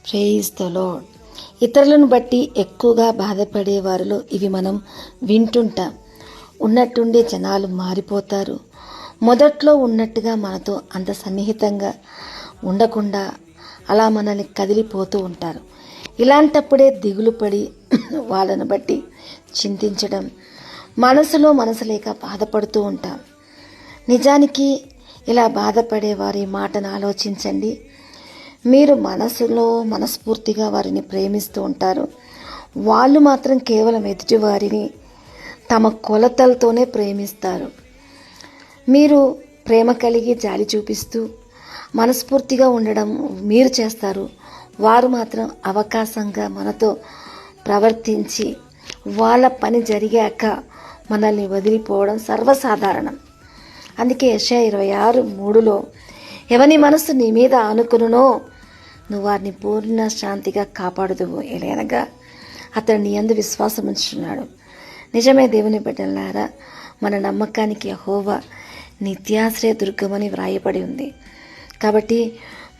Praise the lord. ఇతరులను బట్టి ఎక్కువగా బాధపడే వారిలో ఇవి మనం వింటుంటాం. ఉన్నట్టుండి జనాలు మారిపోతారు. మొదట్లో ఉన్నట్టుగా మనతో అంత సన్నిహితంగా ఉండకుండా అలా మనల్ని కదిలిపోతూ ఉంటారు. ఇలాంటప్పుడే దిగులు పడి వాళ్ళను బట్టి చింతించడం, మనసు లేక బాధపడుతూ ఉంటాం. నిజానికి ఇలా బాధపడే వారి మాటను ఆలోచించండి. మీరు మనస్ఫూర్తిగా వారిని ప్రేమిస్తూ ఉంటారు. వాళ్ళు మాత్రం కేవలం ఎదుటి వారిని తమ కొలతలతోనే ప్రేమిస్తారు. మీరు ప్రేమ కలిగి జాలి చూపిస్తూ మనస్ఫూర్తిగా ఉండడం మీరు చేస్తారు. వారు మాత్రం అవకాశంగా మనతో ప్రవర్తించి వాళ్ళ పని జరిగాక మనల్ని వదిలిపోవడం సర్వసాధారణం. అందుకే యెషయా 26:3 ఎవని మనస్సు నీ మీద ఆనుకునునో నువ్వు వారిని పూర్ణ శాంతిగా కాపాడుదువు, ఎలాగనగా అతడు నీ యందు విశ్వాసం ఉంచుతున్నాడు. నిజమే దేవుని బిడ్డలారా, మన నమ్మకానికి యెహోవా నిత్యాశ్రయ దుర్గమని వ్రాయబడి ఉంది. కాబట్టి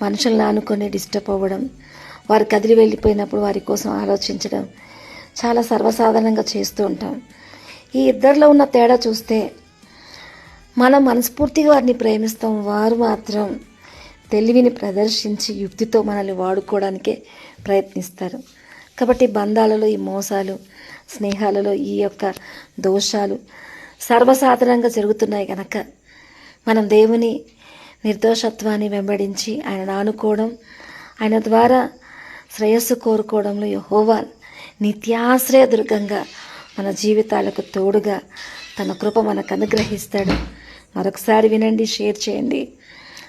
మనుషులను ఆనుకొని డిస్టర్బ్ అవ్వడం, వారు కదిలి వెళ్ళిపోయినప్పుడు వారి కోసం ఆలోచించడం చాలా సర్వసాధారణంగా చేస్తూ ఉంటాం. ఈ ఇద్దరిలో ఉన్న తేడా చూస్తే మనం మనస్ఫూర్తిగా వారిని ప్రేమిస్తాం, వారు మాత్రం తెలివిని ప్రదర్శించి యుక్తితో మనల్ని వాడుకోవడానికే ప్రయత్నిస్తారు. కాబట్టి బంధాలలో ఈ మోసాలు, స్నేహాలలో ఈ యొక్క దోషాలు సర్వసాధారణంగా జరుగుతున్నాయి కనుక మనం దేవుని నిర్దోషత్వాన్ని వెంబడించి ఆయన ఆనుకోవడం, ఆయన ద్వారా శ్రేయస్సు కోరుకోవడంలో యెహోవా నిత్యాశ్రయ దుర్గంగా మన జీవితాలకు తోడుగా తన కృప మనకు అనుగ్రహిస్తాడు. మరొకసారి వినండి, షేర్ చేయండి,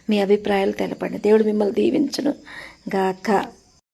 మీ అభిప్రాయాలు తెలపండి. దేవుడు మిమ్మల్ని దీవించును గాక.